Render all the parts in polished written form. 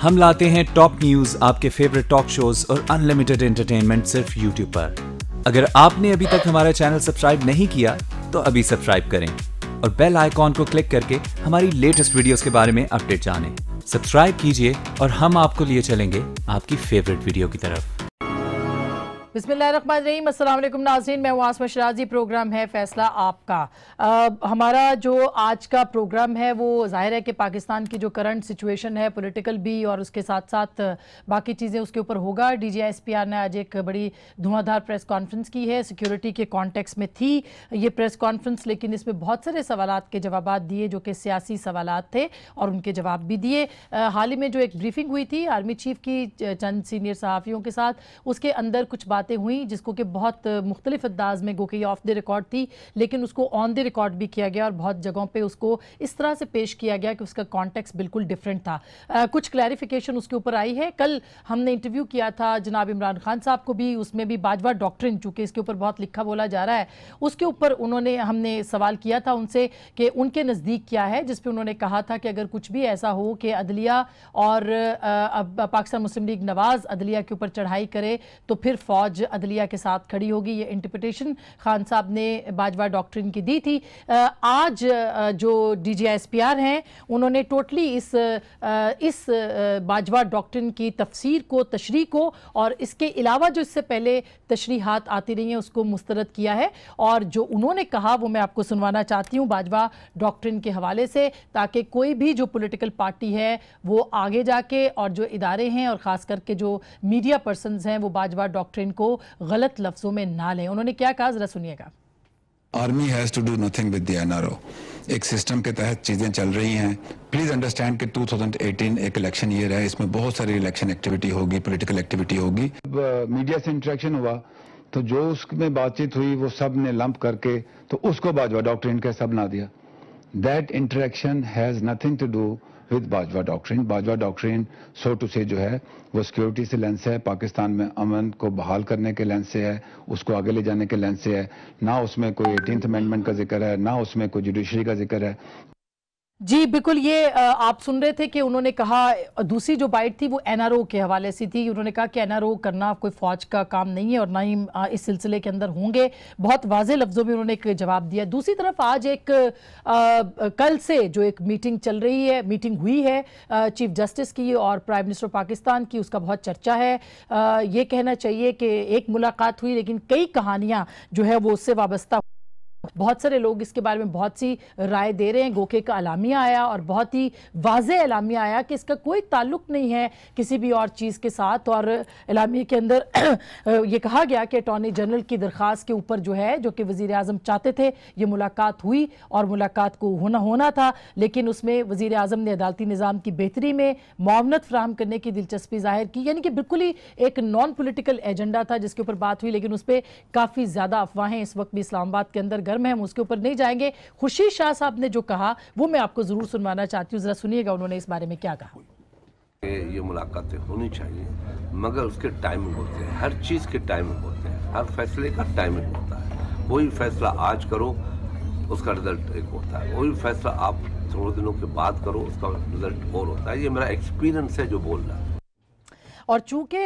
हम लाते हैं top news, आपके फेवरेट टॉक शोज और अनलिमिटेड एंटरटेनमेंट सिर्फ यूट्यूब पर। अगर आपने अभी तक हमारा चैनल सब्सक्राइब नहीं किया तो अभी सब्सक्राइब करें और बेल आइकॉन को क्लिक करके हमारी लेटेस्ट वीडियोस के बारे में अपडेट जानें। सब्सक्राइब कीजिए और हम आपको लिए चलेंगे आपकी फेवरेट वीडियो की तरफ। बिस्मिल्लाहिर्रहमानिर्रहीम, अस्सलाम वालेकुम नाज़रीन, मैं हूँ आसमा शराजी। प्रोग्राम है फैसला आपका। हमारा जो आज का प्रोग्राम है वो ज़ाहिर है कि पाकिस्तान की जो करंट सिचुएशन है पॉलिटिकल भी और उसके साथ साथ बाकी चीज़ें उसके ऊपर होगा। DGISPR ने आज एक बड़ी धुआंधार प्रेस कॉन्फ्रेंस की है, सिक्योरिटी के कॉन्टेक्स्ट में थी ये प्रेस कॉन्फ्रेंस, लेकिन इसमें बहुत सारे सवालात के जवाब दिए जो कि सियासी सवालात थे और उनके जवाब भी दिए। हाल ही में जो एक ब्रीफिंग हुई थी आर्मी चीफ की चंद सीनियर सहाफ़ियों के साथ, उसके अंदर कुछ बातें हुई जिसको कि बहुत मुख्तलिफ अंदाज में गो कि ऑफ द रिकॉर्ड थी, लेकिन उसको ऑन द रिकॉर्ड भी किया गया और बहुत जगहों पे उसको इस तरह से पेश किया गया कि उसका कॉन्टेक्स्ट बिल्कुल डिफरेंट था। कुछ क्लैरिफिकेशन उसके ऊपर आई है। कल हमने इंटरव्यू किया था जनाब इमरान खान साहब को भी, उसमें भी बाजवा डॉक्ट्रिन, चूँकि इसके ऊपर बहुत लिखा बोला जा रहा है, उसके ऊपर हमने सवाल किया था उनसे कि उनके नज़दीक क्या है, जिस पर उन्होंने कहा था कि अगर कुछ भी ऐसा हो कि अदलिया और पाकिस्तान मुस्लिम लीग नवाज अदलिया के ऊपर चढ़ाई करे तो फिर फौज अदलिया के साथ खड़ी होगी। ये इंटरप्रिटेशन खान साहब ने बाजवा डॉक्ट्रिन की दी थी। आज जो DGISPR हैं उन्होंने टोटली इस बाजवा डॉक्ट्रिन की तफसीर को, तशरीह को और इसके अलावा जो इससे पहले तशरीहात आती रही हैं उसको मुस्तरद किया है। और जो उन्होंने कहा वो मैं आपको सुनवाना चाहती हूँ बाजवा डॉक्ट्रिन के हवाले से, ताकि कोई भी जो पॉलिटिकल पार्टी है वो आगे जाके और जो इदारे हैं और ख़ास करके जो मीडिया पर्सनस हैं वो बाजवा डॉक्ट्रिन को गलत लफ्जों में ना लें। उन्होंने क्या कहा, जरा सुनिएगा। Army has to do nothing with the NRO। एक सिस्टम के तहत चीजें चल रही हैं। प्लीज अंडरस्टैंड कि 2018 एक इलेक्शन ईयर है, इसमें बहुत सारी इलेक्शन एक्टिविटी होगी, पॉलिटिकल एक्टिविटी होगी। मीडिया से इंटरेक्शन हुआ तो जो उसमें बातचीत हुई वो सब ने लंप करके तो उसको बाजवा डॉक्ट्रिन का सब ना दिया। That interaction has nothing to do with Bajwa doctrine. Bajwa doctrine so to say जो है वो सिक्योरिटी से लेंस है, पाकिस्तान में अमन को बहाल करने के लेंस से है, उसको आगे ले जाने के लेंस से है। ना उसमें कोई 18th अमेंडमेंट का जिक्र है, ना उसमें कोई जुडिशरी का जिक्र है। जी बिल्कुल, ये आप सुन रहे थे कि उन्होंने कहा, दूसरी जो बाइट थी वो NRO के हवाले से थी। उन्होंने कहा कि NRO करना कोई फौज का काम नहीं है और ना ही इस सिलसिले के अंदर होंगे। बहुत वाज़ेह लफ्ज़ों में उन्होंने एक जवाब दिया। दूसरी तरफ आज एक कल से जो एक मीटिंग चल रही है, मीटिंग हुई है चीफ जस्टिस की और प्राइम मिनिस्टर पाकिस्तान की, उसका बहुत चर्चा है। ये कहना चाहिए कि एक मुलाकात हुई लेकिन कई कहानियाँ जो है वो उससे वाबस्ता, बहुत सारे लोग इसके बारे में बहुत सी राय दे रहे हैं। गोके का अलामिया आया और बहुत ही वाज़ेह अलामिया आया कि इसका कोई ताल्लुक नहीं है किसी भी और चीज़ के साथ। और अलामिया के अंदर ये कहा गया कि अटॉर्नी जनरल की दरख्वास्त के ऊपर जो है, जो कि वज़ीर आज़म चाहते थे, ये मुलाकात हुई और मुलाकात को होना था, लेकिन उसमें वज़ीर आज़म ने अदालती निज़ाम की बेहतरी में मुआवनत फराहम करने की दिलचस्पी जाहिर की। यानी कि बिल्कुल ही एक नॉन पोलिटिकल एजेंडा था जिसके ऊपर बात हुई, लेकिन उस पर काफ़ी ज़्यादा अफवाहें इस वक्त भी इस्लामाबाद के अंदर गर्म है, हम उसके ऊपर नहीं जाएंगे। खुर्शीद शाह साहब ने जो कहा वो मैं आपको जरूर सुनवाना चाहती हूँ, जरा सुनिएगा उन्होंने इस बारे में क्या कहा। ये मुलाकातें होनी चाहिए मगर उसके टाइमिंग होते हैं, हर चीज़ के टाइमिंग होते हैं, हर फैसले का टाइमिंग होता है। कोई फैसला आज करो उसका रिजल्ट एक होता है, कोई फैसला आप थोड़े दिनों के बाद करो उसका रिजल्ट और होता है। ये मेरा एक्सपीरियंस है जो बोल रहा है। और चूंकि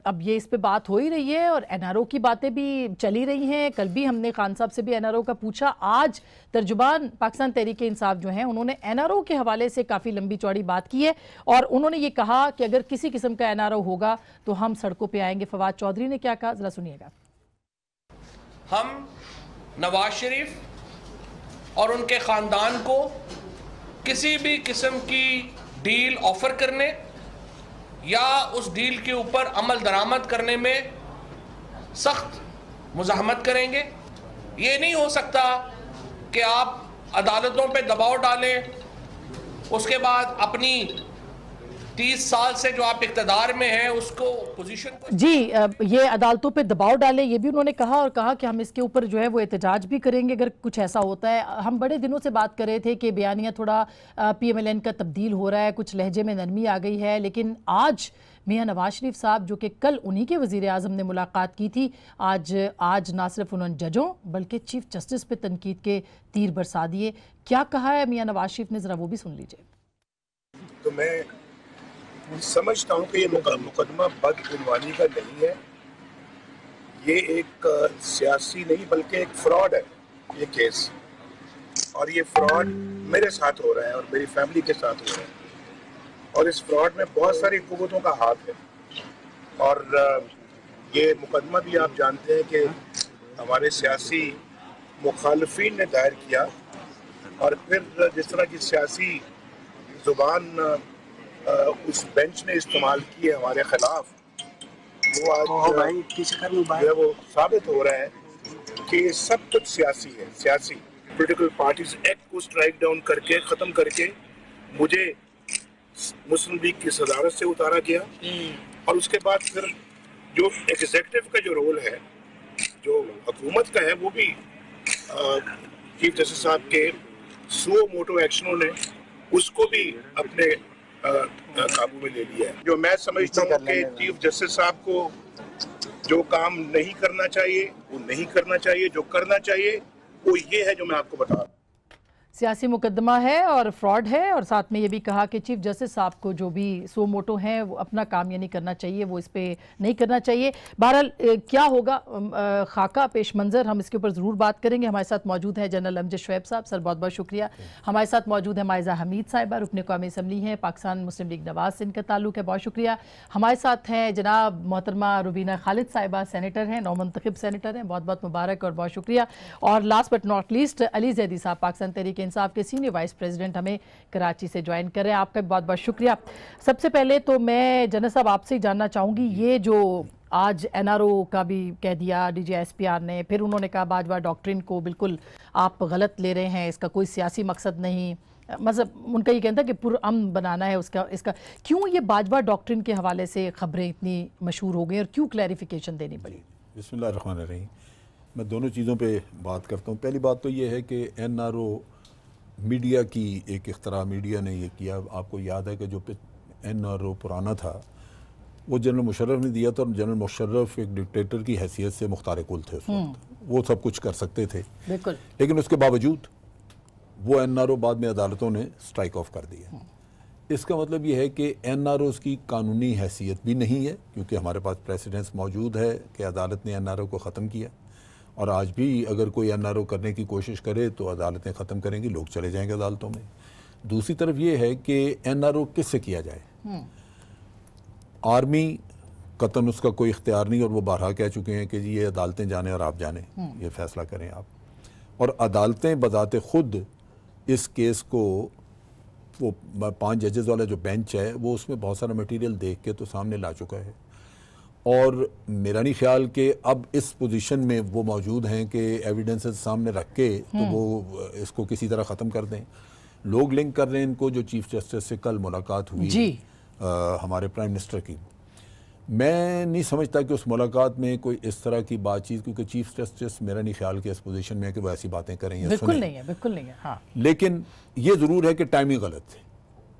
अब ये इस पे बात हो ही रही है और NRO की बातें भी चली रही हैं, कल भी हमने खान साहब से भी NRO का पूछा। आज तर्जुबान पाकिस्तान तहरीक इंसाफ जो हैं उन्होंने NRO के हवाले से काफ़ी लंबी चौड़ी बात की है और उन्होंने ये कहा कि अगर किसी किस्म का NRO होगा तो हम सड़कों पर आएंगे। फवाद चौधरी ने क्या कहा, जरा सुनिएगा। हम नवाज शरीफ और उनके ख़ानदान को किसी भी किस्म की डील ऑफर करने या उस डील के ऊपर अमल दरामद करने में सख्त मुज़ाहमत करेंगे। ये नहीं हो सकता कि आप अदालतों पे दबाव डालें, उसके बाद अपनी 30 साल से जो आप इक़्तिदार में हैं उसको पोजीशन को जी ये अदालतों पे दबाव डाले, ये भी उन्होंने कहा और कहा कि हम इसके ऊपर जो है वो एहतजाज भी करेंगे अगर कुछ ऐसा होता है। हम बड़े दिनों से बात कर रहे थे कि बयानिया थोड़ा PMLN का तब्दील हो रहा है, कुछ लहजे में नरमी आ गई है, लेकिन आज मियां नवाज शरीफ साहब जो कि कल उन्हीं के वज़ीर आज़म ने मुलाकात की थी, आज ना सिर्फ उन्होंने जजों बल्कि चीफ जस्टिस पे तनकीद के तीर बरसा दिए। क्या कहा है मियां नवाज शरीफ ने, ज़रा वो भी सुन लीजिए। तो मैं समझता हूँ कि ये मुकदमा बदगुमानी का नहीं है, ये एक सियासी नहीं बल्कि एक फ्रॉड है ये केस, और ये फ्रॉड मेरे साथ हो रहा है और मेरी फैमिली के साथ हो रहा है, और इस फ्रॉड में बहुत सारी कुव्वतों का हाथ है। और ये मुकदमा भी आप जानते हैं कि हमारे सियासी मुखालफीन ने दायर किया, और फिर जिस तरह की सियासी जुबान उस बेंच ने इस्तेमाल की है हमारे खिलाफ, वो आज वो साबित हो रहा है कि ये सब कुछ सियासी है। सियासी पॉलिटिकल पार्टीज एक्ट को स्ट्राइक डाउन करके ख़त्म करके मुझे मुस्लिम लीग की सदारत से उतारा गया, और उसके बाद फिर जो एग्जीक्यूटिव का जो रोल है, जो हुकूमत का है, वो भी चीफ जस्टिस साहब के सो मोटो एक्शनों ने उसको भी अपने काबू में ले लिया है। जो मैं समझता हूँ कि चीफ जस्टिस साहब को जो काम नहीं करना चाहिए वो नहीं करना चाहिए, जो करना चाहिए वो ये है जो मैं आपको बता रहा हूँ। सियासी मुकदमा है और फ्रॉड है, और साथ में ये भी कहा कि चीफ जस्टिस साहब को जो भी सो मोटो हैं वो अपना काम ये नहीं करना चाहिए, वो इस पे नहीं करना चाहिए। बहरहाल क्या होगा खाका पेश मंजर, हम इसके ऊपर ज़रूर बात करेंगे। हमारे साथ मौजूद है जनरल अमजद शुएब साहब, सर बहुत बहुत शुक्रिया। हमारे साथ मौजूद है माइज़ा हमीद साहिबा, रुकन कौमी असम्बली हैं, पाकिस्तान मुस्लिम लीग नवाज से इनका ताल्लुक है, बहुत शुक्रिया। हमारे साथ हैं जनाब मोहतरमा रुबीना खालिद साहिबा, सेनेटर हैं, नौमंतखब सेनेटर हैं, बहुत बहुत मुबारक और बहुत शुक्रिया। और last but not least Ali Zaidi साहब, पाकिस्तान तहरीक इंसाफ के सीनियर वाइस प्रेसिडेंट, हमें कराची से ज्वाइन कर रहे हैं। आपका बहुत बहुत शुक्रिया। सबसे पहले तो मैं जनरल साहब आपसे ही जानना चाहूँगी, ये जो आज एनआरओ का भी कह दिया डीजीएसपीआर ने, फिर उन्होंने कहा बाजवा डॉक्ट्रिन को बिल्कुल आप गलत ले रहे हैं, इसका कोई सियासी मकसद नहीं, मतलब उनका ये कहना था कि पुरअमन बनाना है उसका, इसका क्यों ये बाजवा डॉक्ट्रिन के हवाले से खबरें इतनी मशहूर हो गई और क्यों क्लैरिफिकेशन देनी पड़ी? बिस्मिल्लाहिर्रहमानिर्रहीम। मैं दोनों चीज़ों पे बात करता हूँ। पहली बात तो ये है कि एनआरओ मीडिया की एक इख्तरा, मीडिया ने ये किया। आपको याद है कि जो एनआरओ पुराना था वो जनरल मुशर्रफ ने दिया था, और जनरल मुशर्रफ एक डिक्टेटर की हैसियत से मुख्तार कुल थे उस वक्त, वो सब कुछ कर सकते थे बिल्कुल, लेकिन उसके बावजूद वो एनआरओ बाद में अदालतों ने स्ट्राइक ऑफ कर दिया। इसका मतलब ये है कि एनआरओज़ की कानूनी हैसियत भी नहीं है, क्योंकि हमारे पास प्रेसिडेंस मौजूद है कि अदालत ने एनआरओ को ख़त्म किया, और आज भी अगर कोई एनआरओ करने की कोशिश करे तो अदालतें ख़त्म करेंगी, लोग चले जाएंगे अदालतों में। दूसरी तरफ ये है कि एनआरओ किससे किया जाए। आर्मी कतन उसका कोई इख्तियार नहीं, और वो बारहा कह चुके हैं कि जी ये अदालतें जाने और आप जाने, ये फैसला करें आप। और अदालतें बजाते खुद इस केस को, वो 5 जजेस वाला जो बेंच है वो उसमें बहुत सारा मटेरियल देख के तो सामने ला चुका है, और मेरा नहीं ख्याल कि अब इस पोजीशन में वो मौजूद हैं कि एविडेंसेस सामने रख के तो वो इसको किसी तरह ख़त्म कर दें। लोग लिंक कर रहे हैं इनको जो चीफ जस्टिस से कल मुलाकात हुई हमारे प्राइम मिनिस्टर की। मैं नहीं समझता कि उस मुलाकात में कोई इस तरह की बातचीत, क्योंकि चीफ जस्टिस मेरा नहीं ख्याल कि इस पोजीशन में है कि वो ऐसी बातें करें या बिल्कुल नहीं है, बिल्कुल नहीं है। हाँ। लेकिन ये ज़रूर है कि टाइमिंग गलत है।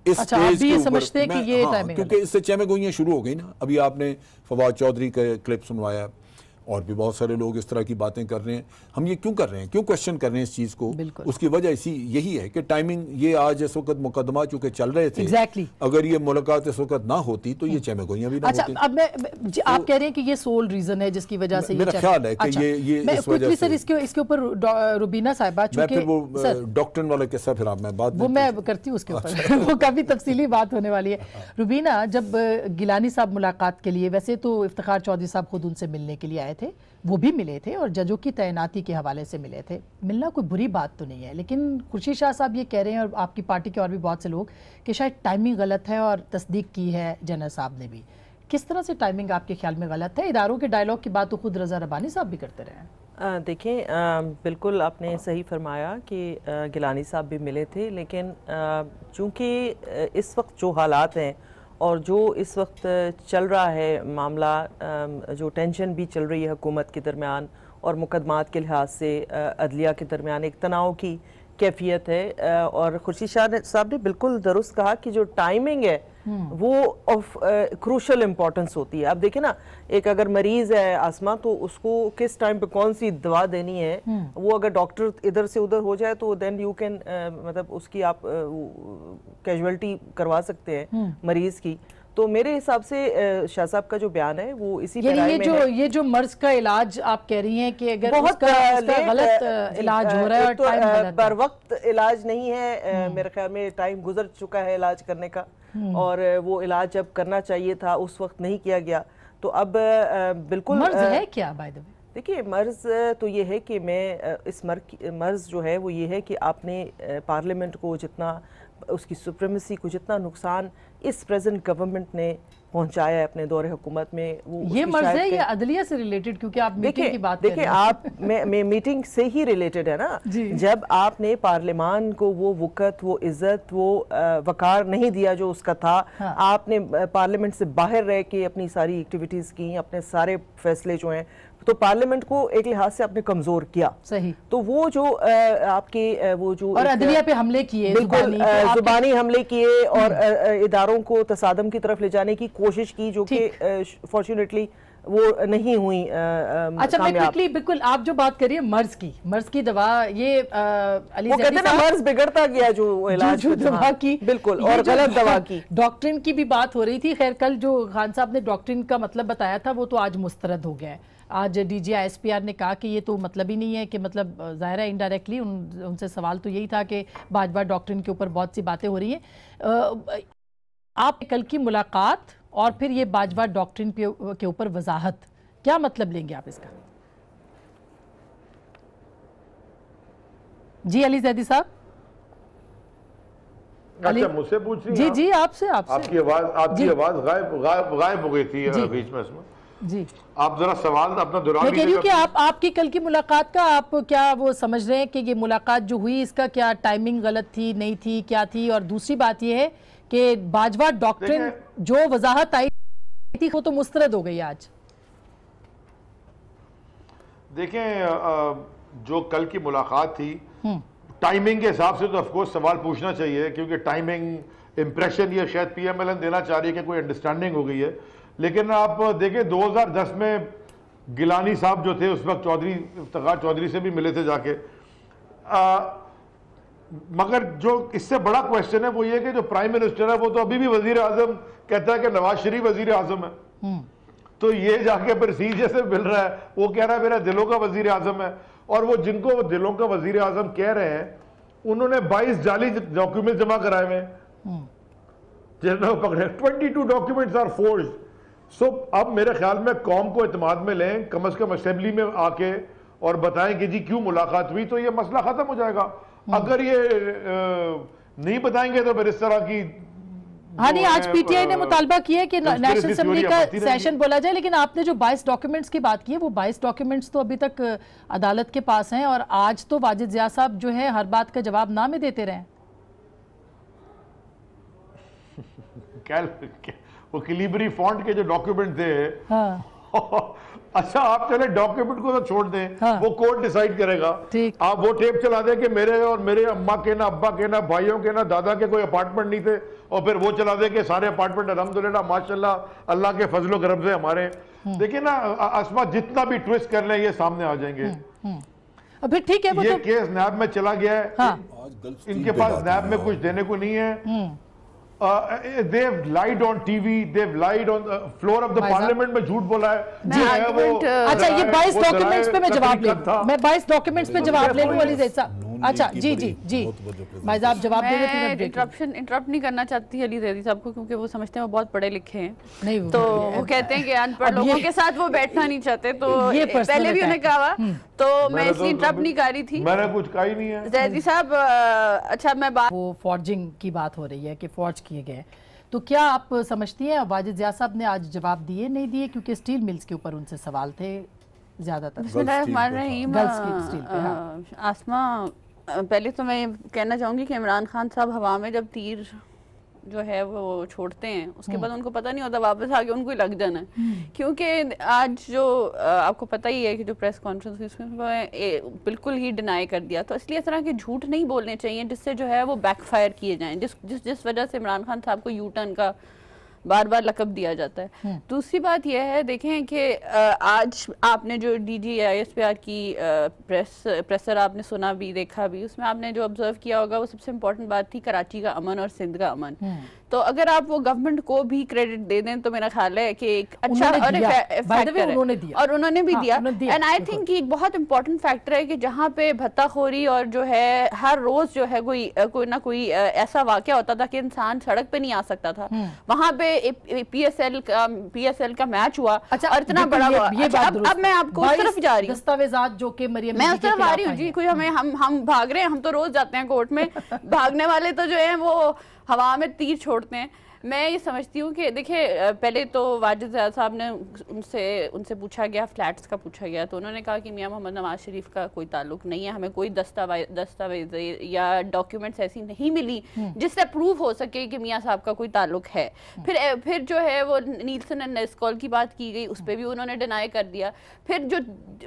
अच्छा, आप भी ये समझते हैं कि ये टाइमिंग, क्योंकि इससे चहमगोइयाँ शुरू हो गई ना। अभी आपने फवाद चौधरी का क्लिप सुनवाया, और भी बहुत सारे लोग इस तरह की बातें कर रहे हैं। हम ये क्यों कर रहे हैं, क्यों क्वेश्चन कर रहे हैं इस चीज़ को? उसकी वजह इसी यही है कि टाइमिंग, ये आज इस वक्त मुकदमा चूंकि चल रहे थे, अगर ये मुलाकात इस वक्त ना होती तो ये चहमगोइयाँ भी ना होती। अब मैं आप कह रहे हैं कि ये सोल रीजन है जिसकी वजह से मेरा ख्याल है कि ये इस वजह से। इसके ऊपर रुबीना साहिबा, चूंकि वो डॉक्ट्रिन वाला किस्सा फिर आप मैं बात वो मैं करती हूँ उसके ऊपर, वो काफी तफसीली बात होने वाली है। रुबीना, जब गिलानी साहब मुलाकात के लिए, वैसे तो इफ्तिखार चौधरी साहब खुद उनसे मिलने के लिए आए थे, वो भी मिले थे और जजों की तैनाती के हवाले से मिले थे, मिलना कोई बुरी बात तो नहीं है, लेकिन खुर्शीद शाह साहब ये कह रहे हैं और आपकी पार्टी के और भी बहुत से लोग कि शायद टाइमिंग गलत है, और तस्दीक की है जनरल साहब ने भी। किस तरह से टाइमिंग आपके ख्याल में गलत है? इदारों के डायलॉग की बात तो खुद रज़ा रब्बानी साहब भी करते रहे हैं। देखिए, बिल्कुल आपने सही फरमाया कि गिलानी साहब भी मिले थे, लेकिन चूँकि इस वक्त जो हालात हैं और जो इस वक्त चल रहा है मामला, जो टेंशन भी चल रही है हुकूमत के दरमियान और मुकदमात के लिहाज से अदलिया के दरमियान एक तनाव की कैफियत है, और खुर्शीद शाह साहब ने बिल्कुल दुरुस्त कहा कि जो टाइमिंग है वो ऑफ क्रूशल इम्पोर्टेंस होती है। अब देखिए ना, एक अगर मरीज़ है आसमा, तो उसको किस टाइम पे कौन सी दवा देनी है, वो अगर डॉक्टर इधर से उधर हो जाए तो देन यू कैन मतलब उसकी आप कैजुअलिटी करवा सकते हैं मरीज़ की। तो मेरे हिसाब से शाह साहब का जो बयान है वो इसी ये जो मर्ज का इलाज आप कह रही हैं कि अगर बहुत उसका गलत इलाज हो रहा है और टाइम गलत बर वक्त इलाज नहीं है, मेरे ख्याल में टाइम गुजर चुका है इलाज करने का, और वो इलाज जब करना चाहिए था उस वक्त नहीं किया गया। तो अब बिल्कुल मर्ज है क्या बाय द वे? देखिए मर्ज तो ये है कि मैं इस मर्ज जो है वो ये है कि आपने पार्लियामेंट को जितना, उसकी सुप्रीमेसी को जितना नुकसान इस प्रेजेंट गवर्नमेंट ने पहुंचाया है अपने दौरे हुकूमत में, वो ये मर्ज है या अदलिया से रिलेटेड? क्योंकि आप मीटिंग की बात देखिए आप मैं मीटिंग से ही रिलेटेड है ना। जब आपने पार्लियामान को वो वक़्त, वो इज्जत, वो वकार नहीं दिया जो उसका था, हाँ। आपने पार्लियामेंट से बाहर रह के अपनी सारी एक्टिविटीज की, अपने सारे फैसले जो हैं, तो पार्लियामेंट को एक लिहाज से आपने कमजोर किया। सही। तो वो जो आपके वो जो और अदलिया पे हमले किए, बिल्कुल जुबानी हमले किए और इदारों को तसादम की तरफ ले जाने की कोशिश की, जो कि फॉर्चुनेटली वो नहीं हुई। अच्छा मैं क्विकली, बिल्कुल आप जो बात करिए मर्ज की दवा, ये अली वो कहते हैं ना मर्ज बिगड़ता गया जो इलाज जो दवा की, बिल्कुल, और गलत दवा की। डॉक्ट्रिन की भी बात हो रही थी। खैर कल जो खान साहब ने डॉक्ट्रिन का मतलब बताया था वो तो आज मुस्तरद हो गया है। आज डीजी ISPR ने कहा कि ये तो मतलब ही नहीं है, कि मतलब ज़ाहिर है इनडायरेक्टली उनसे सवाल तो यही था कि बाजवा डॉक्ट्रिन के ऊपर बहुत सी बातें हो रही हैं। आप कल की मुलाकात और फिर ये बाजवा डॉक्ट्रिन के ऊपर वजाहत, क्या मतलब लेंगे आप इसका? जी अली जैदी साहब। अच्छा मुझसे पूछ रही हैं? जी आपसे आपकी आवाज गायब हो गई थी बीच में इसमें। जी आप जरा सवाल अपना दोहरा लीजिए। मैं कह रही हूं कि आपकी कल की मुलाकात का आप क्या वो समझ रहे हैं कि ये मुलाकात जो हुई इसका क्या टाइमिंग गलत थी, नहीं थी, क्या थी? और दूसरी बात ये है कि बाजवा डॉक्ट्रिन जो वजाहत आई थी वो तो मुस्तरद हो गई आज। देखें जो कल की मुलाकात थी, टाइमिंग के हिसाब से तो ऑफ कोर्स सवाल पूछना चाहिए, क्योंकि टाइमिंग इंप्रेशन ये शायद PMLN देना चाह रही है कि कोई अंडरस्टैंडिंग हो गई है। लेकिन आप देखें 2010 में गिलानी साहब जो थे उस वक्त इफ्तिखार चौधरी से भी मिले थे जाके, मगर जो इससे बड़ा क्वेश्चन है वो ये कि जो प्राइम मिनिस्टर है वो तो अभी भी वजीर आजम कहता है कि नवाज शरीफ वजीर आजम है। तो ये जाके प्रेसीजर से मिल रहा है, वो कह रहा है मेरा दिलों का वजीर आजम है, और वो जिनको वो दिलों का वजीर आजम कह रहे हैं उन्होंने 22 जाली डॉक्यूमेंट जमा कराए हुए हैं, जिन्होंने पकड़े 22 डॉक्यूमेंट्स आर फोर्ज्ड। सो अब मेरे ख्याल में कौम को एतमाद में लें, कम से कम असेंबली में आके और बताएं कि जी क्यों मुलाकात हुई, तो ये मसला खत्म हो जाएगा। अगर ये नहीं बताएंगे तो फिर इस तरह की हाँ नहीं, आज PTI ने मुतालबा किया है कि नेशनल असेंबली का सेशन बोला जाए, लेकिन आपने जो 22 डॉक्यूमेंट्स की बात की है वो 22 डॉक्यूमेंट्स तो अभी तक अदालत के पास हैं, और आज तो वाजिद ज़िया साहब जो है हर बात का जवाब ना में देते रहे। वो किलिबरी फॉन्ट के जो डॉक्यूमेंट थे, हाँ। अच्छा आप चले डॉक्यूमेंट को तो छोड़ दें, हाँ। वो कोर्ट डिसाइड करेगा। आप वो टेप चला दें कि मेरे और मेरे अम्मा के ना अब्बा के ना भाइयों के ना दादा के कोई अपार्टमेंट नहीं थे, और फिर वो चला दें कि सारे अपार्टमेंट अल्हम्दुलिल्लाह माशाल्लाह अल्लाह के फजलो करम से हमारे। देखिए ना अस्मा, जितना भी ट्विस्ट कर लें ये सामने आ जाएंगे। अभी ठीक है, ये केस नैब में चला गया है, हाँ। इनके पास नैब में कुछ देने को नहीं है। they've lied on TV, they've lied on the floor of the parliament में झूठ बोला है। अच्छा ये 22 डॉक्यूमेंट्स पे मैं जवाब ले लूं, मैं 22 डॉक्यूमेंट्स पे जवाब ले लूं अली ज़ैद साहब। अच्छा जी जी जी भाई साहब जवाब दे देते हैं। इंटरप्ट नहीं करना चाहती अली ज़ैदी साहब को, क्योंकि वो समझते हैं वो बहुत पढ़े लिखे हैं, नहीं तो वो कहते हैं कि अनपढ़ लोगों के साथ वो बैठना नहीं चाहते, तो पहले भी उन्हें कहा, तो मैं इसलिए इंटरप्ट नहीं कर रही थी। मैंने कुछ कहा ही नहीं है ज़ैदी साहब। अच्छा मैं बात, वो फॉर्जिंग की बात हो रही है कि फॉर्ज किए गए, तो क्या आप समझती हैं वाजिद ज़िया साहब ने आज जवाब दिए नहीं दिए? क्योंकि स्टील मिल्स के ऊपर उनसे सवाल थे ज्यादातर। आसमा, पहले तो मैं कहना चाहूँगी कि इमरान खान साहब हवा में जब तीर जो है वो छोड़ते हैं उसके बाद उनको पता नहीं होता वापस आके उनको ही लग जाना है, क्योंकि आज जो आपको पता ही है कि जो प्रेस कॉन्फ्रेंस हुई उसमें बिल्कुल ही डिनाई कर दिया, तो इसलिए इस तरह के झूठ नहीं बोलने चाहिए जिससे जो है वो बैकफायर किए जाएं, जिस वजह से इमरान खान साहब को यू टर्न का बार बार लकब दिया जाता है। दूसरी बात यह है, देखें कि आज आपने जो DG ISPR की प्रेसर आपने सुना भी देखा भी, उसमें आपने जो ऑब्जर्व किया होगा वो सबसे इम्पोर्टेंट बात थी कराची का अमन और सिंध का अमन। तो अगर आप वो गवर्नमेंट को भी क्रेडिट दे दें तो मेरा ख्याल है कि एक अच्छा फैक्टर है, और उन्होंने भी दिया। एंड आई थिंक एक बहुत इंपॉर्टेंट फैक्टर है कि जहाँ पे भत्ताखोरी और जो है हर रोज जो है कोई ना कोई ऐसा वाकया होता था कि इंसान सड़क पे नहीं आ सकता था, वहां पे पीएसएल का मैच हुआ। अच्छा, और इतना बड़ा अब मैं आपको उस तरफ जा रही हूँ, दस्तावेजात जो कि मरियम मैं उस तरफ आ रही हूँ जी। कोई हम भाग रहे हैं, हम तो रोज जाते हैं कोर्ट में, भागने वाले तो जो है वो हवा में तीर छोड़ते हैं। मैं ये समझती हूँ कि देखिए, पहले तो वाजिद साहब ने उनसे पूछा गया, फ्लैट्स का पूछा गया, तो उन्होंने कहा कि मियां मोहम्मद नवाज शरीफ का कोई ताल्लुक नहीं है, हमें कोई दस्तावेज या डॉक्यूमेंट्स ऐसी नहीं मिली जिससे प्रूव हो सके कि मियां साहब का कोई ताल्लुक है। फिर जो है वो नीलसन एंड नेस्कॉल की बात की गई, उस पर भी उन्होंने डिनाई कर दिया। फिर जो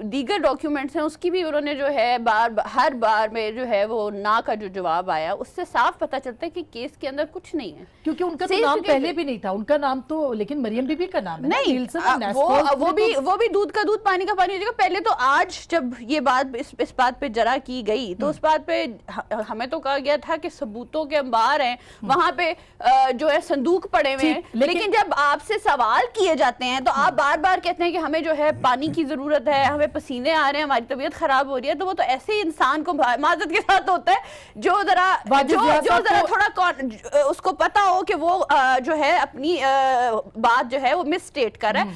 दीगर डॉक्यूमेंट्स हैं उसकी भी उन्होंने जो है हर बार में जो है वो ना का जो जवाब आया, उससे साफ पता चलता है कि केस के अंदर कुछ नहीं है, क्योंकि उनका नाम पहले भी नहीं था, उनका नाम तो, लेकिन मरियम बीबी का नाम है नहीं, वो भी दूध का दूध पानी का पानी हो जाएगा। पहले तो आज जब ये बात इस बात पे जरा की गई तो उस बात पे हमें तो कहा गया था कि सबूतों के अंबार हैं, वहां पे जो है संदूक पड़े हुए हैं, लेकिन जब आपसे सवाल किए जाते हैं तो आप बार बार कहते हैं कि हमें जो है पानी की जरूरत है, हमें पसीने आ रहे हैं, हमारी तबीयत खराब हो रही है। तो वो तो ऐसे इंसान को माजरत के साथ होता है जो जरा थोड़ा उसको पता हो कि वो जो है अपनी बात जो है वो मिसस्टेट कर रहा है।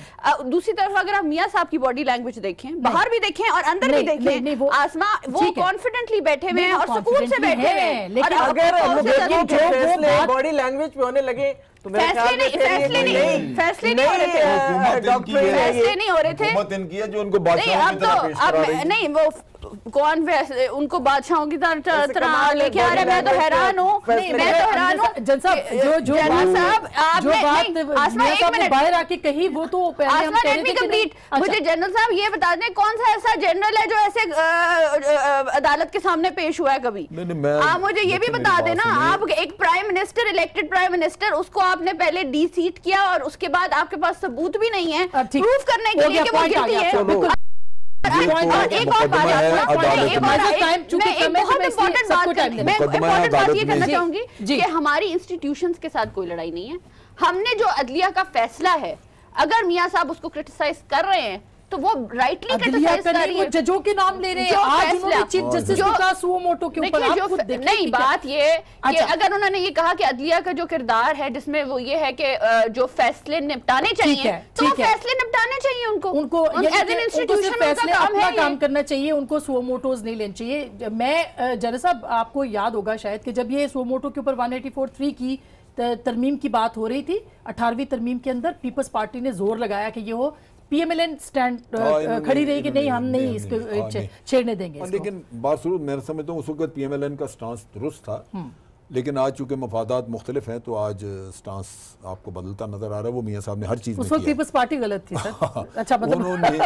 दूसरी तरफ अगर आप मियां साहब की बॉडी लैंग्वेज देखें, बाहर भी देखें और अंदर भी देखें, आसमा वो कॉन्फिडेंटली बैठे हुए हैं और सुकून से बैठे हुए हैं। लेकिन अगर बॉडी लैंग्वेज पे होने लगे तो फैसले नहीं हो रहे थे। जो उनको बादशाहों की तरह पेश करा रही थी। नहीं, वो कौन उनको बादशाहों की तरह लेके आ रहे। मैं तो हैरान हूँ, बाहर आके कहीं वो तो मुझे जनरल साहब ये बता दें कौन सा ऐसा जनरल है जो ऐसे अदालत के सामने पेश हुआ है कभी? आप मुझे ये भी बता देना। आप एक prime minister, elected prime minister, उसको आपने पहले डी-सीट किया और उसके बाद आपके पास सबूत भी नहीं है प्रूफ करने के लिए कि वो गिल्टी है। एक और बात ये कहना चाहूंगी कि हमारी इंस्टीट्यूशंस के साथ कोई लड़ाई नहीं है। हमने जो अदलिया का फैसला है, अगर मियां साहब उसको क्रिटिसाइज कर रहे हैं तो वो राइटली क्रिटिसाइज कर रही है, जजों के नाम ले रहे हैं। आज उन्होंने चीफ जस्टिस का सुओ मोटो के ऊपर नहीं, बात ये कि अगर उन्होंने ये कहा कि अदलिया का जो किरदार है जिसमें वो ये है कि जो फैसले निपटाने चाहिए तो फैसले निपटाने चाहिए, उनको एज एन इंस्टीट्यूशन अपना काम करना चाहिए, उनको सुओ मोटोज नहीं लेने चाहिए। मैं जनरल साहब, आपको याद होगा शायद कि जब ये सुओ मोटो के ऊपर 184(3) की तरमीम की बात हो रही थी, 18वीं तरमीम के अंदर पीपल्स पार्टी ने जोर लगाया कि ये हो पीएमएलएन स्टैंड खड़ी रही कि नहीं, हम नहीं इसको छेड़ने देंगे। लेकिन बात शुरू मैं समझता हूँ उस वक्त पीएमएलएन का स्टांस दुरुस्त था, लेकिन आज चूंकि मफादात मुख्तलिफ हैं तो आज स्टांस आपको बदलता नजर आ रहा है। वो मियां साहब ने हर चीज में किया। पीपल्स पार्टी गलत थी सर। अच्छा, उन्होंने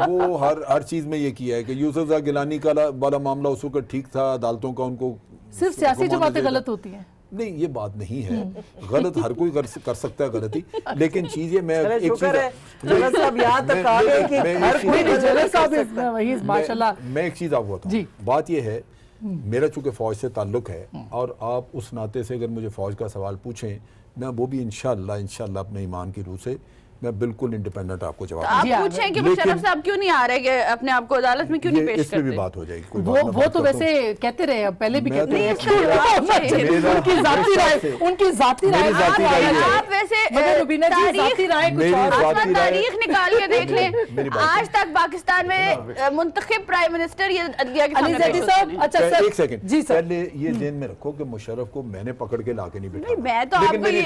वो हर चीज में ये किया है कि यूसुफ गिलानी का वाला मामला उस वक्त ठीक था, अदालतों का उनको सिर्फ सियासी जमातें गलत होती हैं। नहीं, ये बात नहीं है, गलत हर कोई कर सकता है गलती, लेकिन चीज ये मैं एक चीज आपको बताऊं। बात ये है, मेरा चूंकि फौज से ताल्लुक है और आप उस नाते से अगर मुझे फौज का सवाल पूछें, मैं वो भी इंशाल्लाह अपने ईमान की रूह से मैं बिल्कुल इंडिपेंडेंट आपको जवाब आप पूछें कि मुशर्रफ साहब क्यों नहीं आ रहे, कि अपने आप को अदालत में क्यों नहीं पेश करते? भी बात हो जाएगी, कोई वो तो वैसे कहते रहे, अब पहले भी कहते रहे, उनकी जाती राय आप वैसे तारीख निकाल के देख लें, आज तक पाकिस्तान में मुंतखब प्राइम मिनिस्टर ये अदलिया के सामने। अच्छा सर, एक सेकंड जी सर, पहले ये ध्यान में रखो कि मुशर्रफ को मैंने पकड़ के लाके नहीं बिठाया। मैं तो आपको ये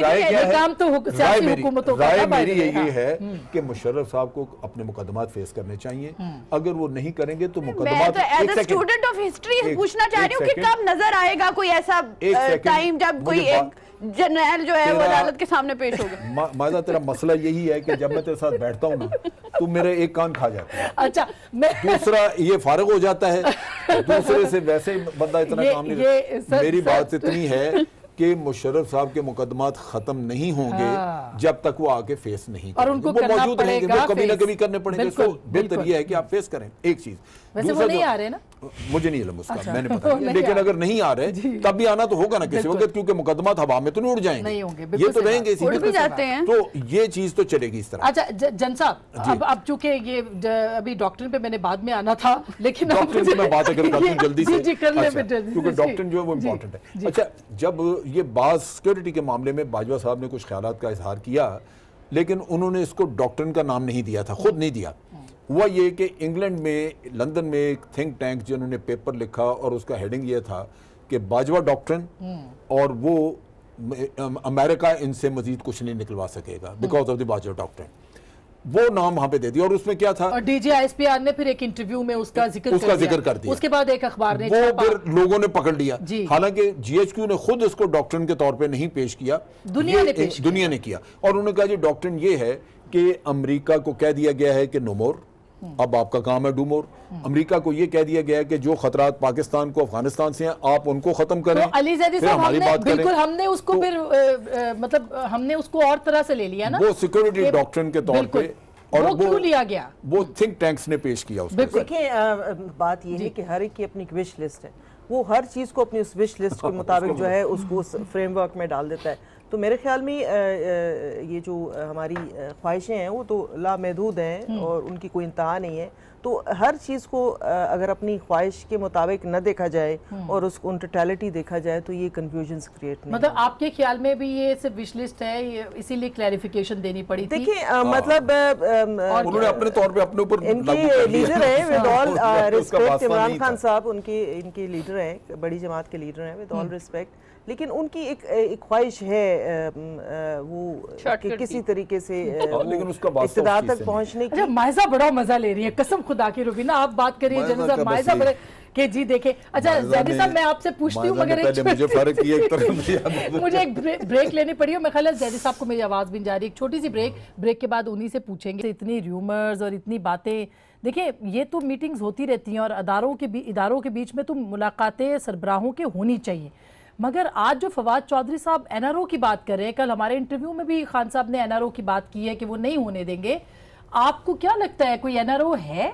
काम तो सियासी हुकूमतों का है ये है कि मुशर्रफ साहब को अपने मुकदमात फेस करने चाहिए। अगर वो नहीं करेंगे तो मुकदमात, as a student of history पूछना चाह रही हूँ कि कब नजर आएगा कोई ऐसा टाइम जब कोई एक जनरल जो है वो अदालत के सामने पेश होगा? मादा, तेरा मसला यही है कि जब मैं तेरे साथ बैठता हूँ ना, तू मेरे एक कान खा जाता है। अच्छा, दूसरा ये फारिग हो जाता है, दूसरे से वैसे बंदा इतना काम नहीं। मेरी बात इतनी है कि मुशर्रफ साहब के मुकदमात खत्म नहीं होंगे जब तक वो आके फेस नहीं और उनको वो मौजूद रहेंगे, वो कभी ना कभी करने पड़ेंगे। इसको बेहतर ये है कि आप फेस करें। एक चीज, वैसे वो नहीं आ रहे ना, मुझे नहीं इल्म उसका, मैंने पता नहीं, लेकिन अगर नहीं आ रहे तब भी आना तो होगा ना किसी वक्त, क्योंकि मुकदमा हवा में तो नहीं उड़ जाएंगे, ये तो रहेंगे इसी उड़ भी जाते हैं, तो ये चीज तो चलेगी इस तरह। अच्छा जन साहब, अब चूंकि ये अभी डॉक्टर पे मैंने बाद में आना था, लेकिन डॉक्टर से मैं बात अगर करती हूँ जल्दी से, जी कर ले, क्योंकि डॉक्टर जो है वो इम्पोर्टेंट है। अच्छा, जब ये बात सिक्योरिटी के मामले में बाजवा साहब ने कुछ ख्यालात का इजहार किया, लेकिन उन्होंने इसको डॉक्टर का नाम नहीं दिया था, खुद नहीं दिया। हुआ ये कि इंग्लैंड में, लंदन में एक थिंक टैंक जिन्होंने पेपर लिखा और उसका हेडिंग ये था कि बाजवा डॉक्ट्रिन, और वो अमेरिका इनसे मजीद कुछ नहीं निकलवा सकेगा because of the Bajwa doctrine, वो नाम वहां पे दे दिया। और उसमें क्या था, और DGISPR ने फिर एक इंटरव्यू में उसका जिक्र कर दिया, उसके बाद एक अखबार ने वो फिर लोगों ने पकड़ लिया। हालांकि GHQ ने खुद इसको डॉक्ट्रिन के तौर पे नहीं पेश किया, दुनिया ने किया, और उन्होंने कहा जी डॉक्ट्रिन ये है कि अमेरिका को कह दिया गया है कि नो मोर, अब आपका काम है डू मोर। अमेरिका को ये कह दिया गया है कि जो खतरात पाकिस्तान को, अफगानिस्तान से हैं, आप उनको खत्म करें। तो अली ज़ैदी साहब, हमने उसको फिर मतलब हमने उसको और तरह से ले लिया ना, वो सिक्योरिटी डॉक्ट्रिन के तौर पे, और वो क्यों लिया गया, वो थिंक टैंक्स ने पेश किया उसको। देखिए बात ये है कि हर एक की अपनी विश लिस्ट है, वो हर चीज को अपनी उस विश लिस्ट के मुताबिक जो है उसको उस फ्रेमवर्क में डाल देता है। तो मेरे ख्याल में ये जो हमारी ख्वाहिशें हैं वो तो लामहदूद हैं और उनकी कोई इंतहा नहीं है। तो हर चीज़ को अगर अपनी ख्वाहिश के मुताबिक न देखा जाए और उसको उन टोटलिटी देखा जाए तो ये कंफ्यूजन्स क्रिएट नहीं। मतलब आपके ख्याल में भी ये सिर्फ विश लिस्ट है, ये इसीलिए क्लैरिफिकेशन देनी पड़ी थी? देखिए मतलब उन्होंने अपने तौर पे अपने ऊपर, इनके लीडर हैं with all respect, Imran Khan साहब इनके लीडर हैं, बड़ी जमात के लीडर हैं विद ऑल रिस्पेक्ट, लेकिन उनकी एक ख्वाहिश है वो कि किसी तरीके से इक़्तिदार तक पहुंचने की। मायजा बड़ा मजा ले रही है, कसम खुदा की। रुबीना आप बात करिए, जनरल साहब मायजा बड़े के जी देखे। अच्छा ज़ैदी साहब, मैं आपसे पूछती हूँ, मगर मुझे एक ब्रेक लेनी पड़ी है, मैं ख्याल है ज़ैदी साहब को मेरी आवाज़ भी जा रही है। एक छोटी सी ब्रेक के बाद उन्हीं से पूछेंगे। इतनी र्यूमर्स और इतनी बातें, देखिए ये तो मीटिंग्स होती रहती हैं और इदारों के बीच में तो मुलाकातें सरबराहों के होनी चाहिए, मगर आज जो फवाद चौधरी साहब NRO की बात कर रहे हैं, कल हमारे इंटरव्यू में भी खान साहब ने NRO की बात की है कि वो नहीं होने देंगे। आपको क्या लगता है, कोई NRO है?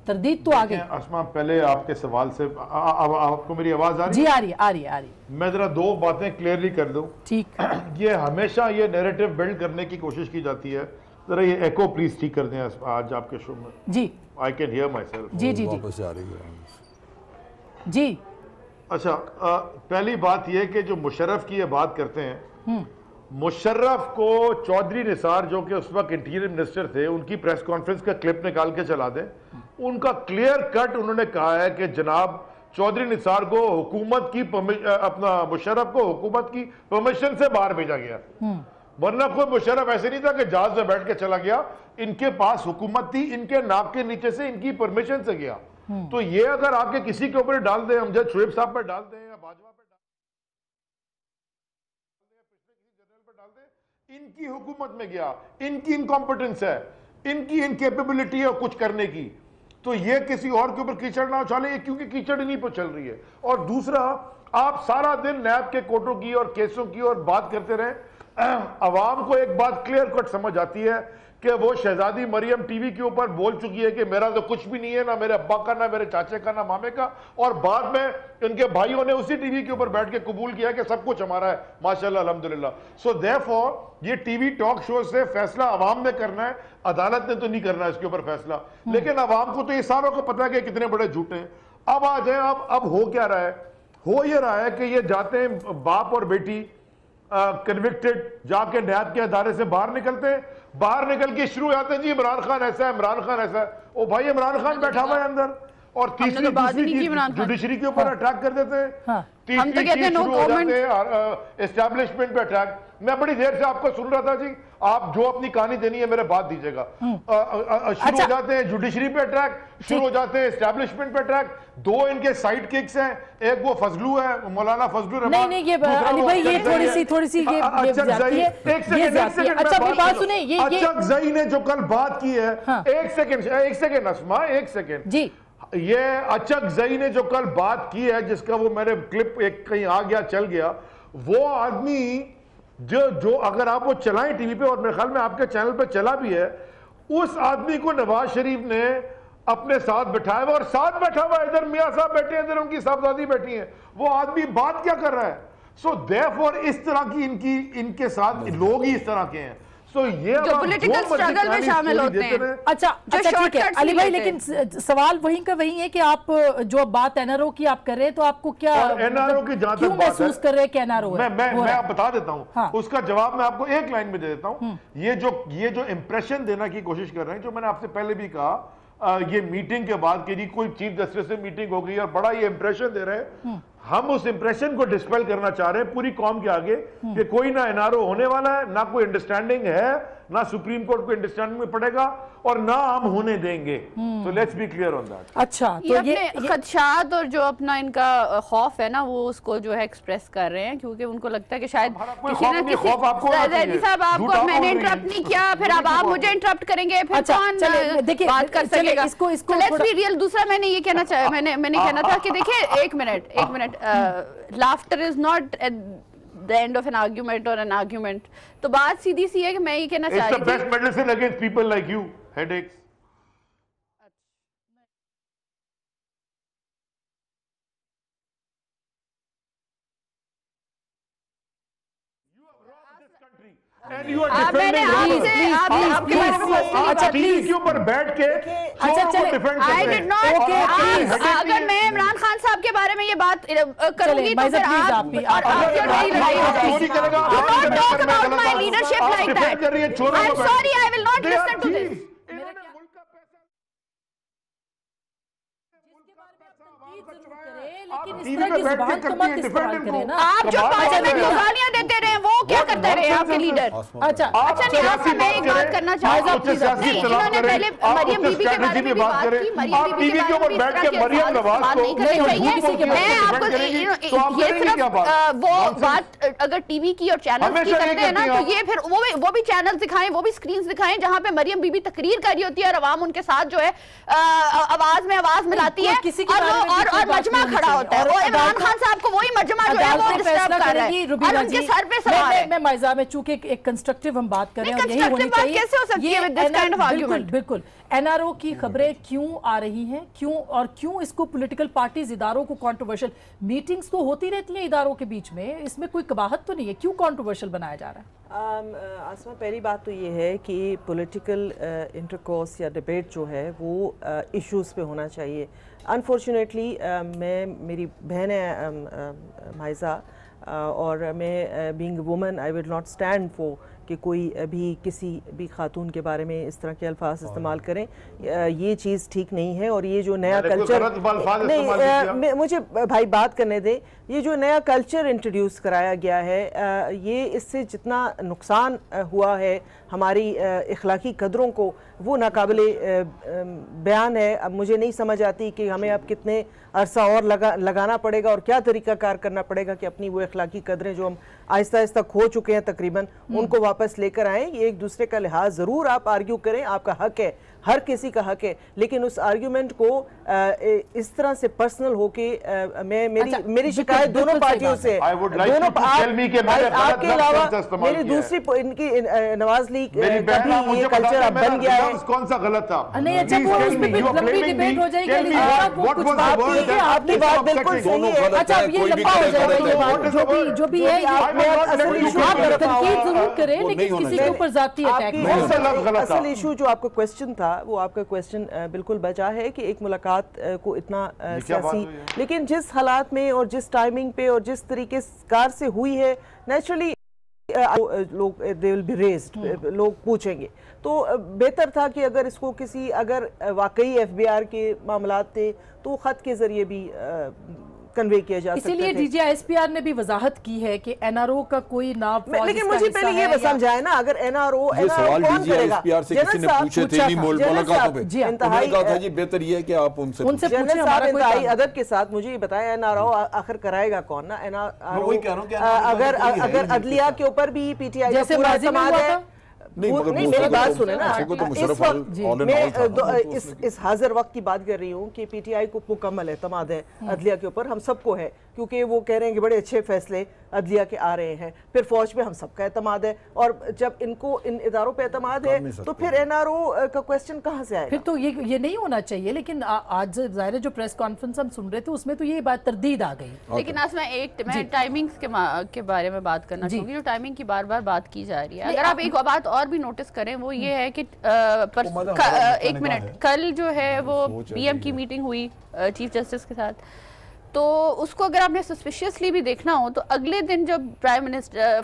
तरदीद तो आ गई। अस्मा, पहले आपके सवाल से आपको मेरी आवाज आ रही है? जी आ रही है। मैं जरा दो बातें क्लियरली कर दूं। ठीक। ये हमेशा ये नैरेटिव बिल्ड करने की कोशिश की जाती है, जरा ये एको प्लीज ठीक कर दें आज आपके शो में। जी, I can hear myself. जी। अच्छा, पहली बात यह कि जो मुशर्रफ की ये बात करते हैं, मुशर्रफ को चौधरी निसार जो कि उस वक्त इंटीरियर मिनिस्टर थे, उनकी प्रेस कॉन्फ्रेंस का क्लिप निकाल के चला दें। उनका क्लियर कट उन्होंने कहा है कि जनाब चौधरी निसार को हुकूमत की अपना मुशर्रफ को हुकूमत की परमिशन से बाहर भेजा गया, वरना कोई मुशर्रफ ऐसे नहीं था कि जहाज में बैठ के चला गया। इनके पास हुकूमत थी, इनके नाक के नीचे से इनकी परमिशन से गया। तो ये अगर आके किसी के ऊपर डाल दें, अमजद शुएब साहब पर डाल दें या बाजवा पे डाल दें या पिछले किसी जनरल पर डाल दें, इनकी हुकूमत में गया, इनकी इनकॉम्पिटेंस है, इनकी इनकेपेबिलिटी है कुछ करने की। तो ये किसी और के ऊपर कीचड़ ना उछाले, क्योंकि कीचड़ इन्हीं पर चल रही है। और दूसरा, आप सारा दिन नैब के कोर्टों की और केसों की और बात करते रहे, अवाम को एक बात क्लियर कट समझ आती है कि वो शहजादी मरियम टीवी के ऊपर बोल चुकी है कि मेरा तो कुछ भी नहीं है, ना मेरे अब्बा का, ना मेरे चाचे का, ना मामे का, और बाद में इनके भाइयों ने उसी टीवी के ऊपर बैठ के कबूल किया कि सब कुछ हमारा है, माशाल्लाह अल्हम्दुलिल्लाह। सो देयरफॉर ये टीवी टॉक शो से फैसला अवाम ने करना है, अदालत ने तो नहीं करना इसके ऊपर फैसला। लेकिन अवाम को तो ये सारों को पता है कि कितने बड़े झूठे हैं। अब आ जाए, अब हो क्या रहा है? हो ये रहा है कि ये जाते हैं बाप और बेटी कन्विक्टेड, जाके न्याय के अदारे से बाहर निकलते हैं, बाहर निकल के शुरू आते हैं जी इमरान खान ऐसा है, इमरान खान ऐसा है। ओ भाई, इमरान खान बैठा हुआ है अंदर, और तीसरी जुडिशरी के ऊपर अटैक कर देते हैं। तीसरी चीज शुरू हो जाते हैं एस्टैब्लिशमेंट पे अटैक। मैं बड़ी देर से आपको सुन रहा था जी, आप जो अपनी कहानी देनी है मेरे बात दीजिएगा। शुरू हो जाते हैं जुडिशरी पे अटैक, शुरू हो जाते हैं एस्टैब्लिशमेंट पे अटैक। दो इनके साइड किक्स हैं, एक वो फजलू है, मौलाना फजलू रहमान। नहीं, ये अली भाई ये थोड़ी सी ये जाती है। अच्छा मेरी बात सुने, ये अचक ज़ई ने जो कल बात की है, एक सेकंड अस्मा, एक सेकंड जी। ये अचक ज़ई ने जो कल बात की है, जिसका वो मेरे क्लिप एक कहीं आ गया चल गया, वो आदमी जो अगर आप वो चलाएं टीवी पे, और मेरे ख्याल में आपके चैनल पे चला भी है, उस आदमी को नवाज शरीफ ने अपने साथ बिठाया हुआ, और साथ बैठा हुआ इधर मियां साहब बैठे हैं, इधर उनकी साहबजादी बैठी हैं, वो आदमी बात क्या कर रहा है? सो देयरफॉर इस तरह की इनके साथ लोग ही इस तरह के हैं। So, ये जो पॉलिटिकल स्ट्रगल में शामिल होते हैं। अच्छा ठीक है अली भाई, लेकिन सवाल वहीं का वही है कि आप जो बात एनआरओ की आप कर रहे हैं, तो आपको क्या एनआरओ की जहां तक क्यों महसूस कर रहे हैं कि एनआरओ है? मैं आप बता देता हूं। हाँ। उसका जवाब मैं आपको एक लाइन में दे देता हूं। ये जो इंप्रेशन देना की कोशिश कर रहे हैं, जो मैंने आपसे पहले भी कहा, ये मीटिंग के बाद कि जी कोई चीफ जस्टिस से मीटिंग हो गई और बड़ा ये इंप्रेशन दे रहे हैं, हम उस इंप्रेशन को डिस्पेल करना चाह रहे हैं पूरी कौम के आगे कि कोई ना एनआरओ होने वाला है, ना कोई अंडरस्टैंडिंग है, ना सुप्रीम कोर्ट को अंडरस्टैंडिंग में पड़ेगा, और ना हम होने देंगे। तो let's be clear on that. अच्छा, तो ये खदशात और जो अपना इनका खौफ है ना, वो उसको जो है एक्सप्रेस कर रहे हैं, क्योंकि उनको लगता है कि शायद किसी ना किसी साहब आपको मैंने इंटरप्ट नहीं किया, फिर अब आप मुझे इंटरप्ट करेंगे, फिर कौन बात कर सकेगा? Let's be real. दूसरा मैंने ये कहना चाहा, मैंने कहना था कि देखिए एक minute, laughter is not the end of an argument or an argument. तो बात सीधी सी है कि मैं ये कहना चाह रही थी, It's the best medicine against people like you, headaches. And you are defending आपके बारे में टीवी के ऊपर बैठ के डिफेंड कर रहे हैं। अगर मैं इमरान खान साहब के बारे में ये बात करूंगी तो फिर आप talk about my leadership like that. I'm sorry, I will not listen to this. लेकिन इस तरह की जुबान तो मत इस्तेमाल करें ना। आप जो पार्लियामेंट को गालियां देते रहे, वो क्या करते रहे आपके लीडर? अच्छा नहीं, आपसे मैं एक बात करना चाहूंगा। इन्होंने पहले मरियम बीबी के बारे में भी बात की, मरियम बीबी के बारे में बैठ के मरियम नवाज बात नहीं करनी चाहिए। मैं आपको ये सिर्फ वो बात अगर टीवी की और चैनल की करते हैं ना, तो ये फिर वो भी चैनल दिखाएं, वो भी स्क्रीन दिखाएं जहाँ पे मरियम बीबी तकरीर कर रही होती है और अवाम उनके साथ जो है आवाज में आवाज मिलाती है और मजमा खड़ा होता है। और इमरान खान साहब को वही मजमा जो है वो डिस्टर्ब कर रहा है और उनके सर पे सवाल है। मैं माइजा में चूंकि एक कंस्ट्रक्टिव हम बात कर रहे हैं और यही होनी चाहिए। कैसे हो सकती है with this kind of argument? बिल्कुल एनआरओ की खबरें क्यों आ रही हैं, क्यों इसको पॉलिटिकल पार्टीज इदारों को कंट्रोवर्शियल, मीटिंग्स तो होती रहती हैं इदारों के बीच में, इसमें कोई कबाहत तो नहीं है, क्यों कंट्रोवर्शियल बनाया जा रहा है? आसमा, पहली बात तो ये है कि पॉलिटिकल इंटरकोर्स या डिबेट जो है वो इश्यूज़ पे होना चाहिए। अनफॉर्चुनेटली मेरी बहन है माइजा, और मैं being woman I will not stand for कि कोई भी किसी भी खातून के बारे में इस तरह के अल्फाज इस्तेमाल करें। ये चीज़ ठीक नहीं है। और ये जो नया कल्चर नहीं, मुझे भाई बात करने दें, ये जो नया कल्चर इंट्रोड्यूस कराया गया है, ये इससे जितना नुकसान हुआ है हमारी इखलाकी कदरों को, वो नाकाबिले बयान है। अब मुझे नहीं समझ आती कि हमें अब कितने अरसा और लगाना पड़ेगा और क्या तरीका कार करना पड़ेगा कि अपनी वो इखलाकी कदरें जो हम आहिस्ता आहिस्ता खो चुके हैं तकरीबन, उनको वापस लेकर आएँ। ये एक दूसरे का लिहाज ज़रूर आप आर्ग्यू करें, आपका हक है, हर किसी का हक है, लेकिन उस आर्ग्यूमेंट को इस तरह से पर्सनल होके मेरी शिकायत दोनों पार्टियों से, आपके अलावा मेरी दूसरी इनकी नवाज लीग का भी ये कल्चर अब बन गया है। कौन सा गलत था? नहीं, अच्छा वो उसमें लंबी डिबेट हो जाएगी। आपकी बात बिल्कुल सही है। अच्छा अब ये लंबा हो जाएगा, जो भी है तनकीद जरूर करें, लेकिन किसी के ऊपर जाती अटैक। असल इशू जो आपका क्वेश्चन था, वो आपका क्वेश्चन बिल्कुल बचा है कि एक मुलाकात को इतना सियासी, लेकिन जिस हालात में और जिस टाइमिंग पे और जिस तरीके कार से हुई है, नेचुरली लोग दे विल बी रेज्ड, लोग पूछेंगे। तो बेहतर था कि अगर इसको किसी, अगर वाकई एफबीआर के मामलात थे तो खत के जरिए भी कन्वे किया जा सकता है। इसीलिए डीजीआईएसपीआर ने भी वजाहत की है कि एनआरओ का कोई नाम, लेकिन मुझे पहले ये समझाए ना, अगर एनआरओ कौन करेगा? से किसी ने पूछे थे नहीं मुलाकातों पे, उन्होंने कहा था जी बेहतर ये है कि आप उनसे जनरल साहब इंतहाई अदब के साथ मुझे ये बताया एनआरओ आखिर कराएगा कौन ना? एनआरओ अगर अदलिया के ऊपर भी पीटीआई जैसे मुलाजिम हुआ था, नहीं मेरी बात सुने ना, इस हाजिर वक्त की बात कर रही हूँ कि पीटीआई को मुकम्मल एतमाद है अदलिया के ऊपर, हम सबको है, क्योंकि वो कह रहे हैं कि बड़े अच्छे फैसले अदलिया के आ रहे हैं। फिर फौज पे हम सबका एतमाद है, और जब इनको इन इदारों पे एतमाद है तो फिर एनआरओ का क्वेश्चन कहाँ से आएगा? फिर तो ये नहीं होना चाहिए। लेकिन आज जाहिर है जो प्रेस कॉन्फ्रेंस हम सुन रहे थे उसमें तो ये बात तरदीद आ गई। लेकिन आज मैं टाइमिंग्स के बारे में बात करना चाहूंगी, जो टाइमिंग की बार बार बात की जा रही है। अगर आप एक बात और भी नोटिस करें वो ये है कि एक मिनट, कल जो है वो पीएम की मीटिंग हुई चीफ जस्टिस के साथ, तो उसको अगर आपने सस्पिशियसली भी देखना हो तो अगले दिन जब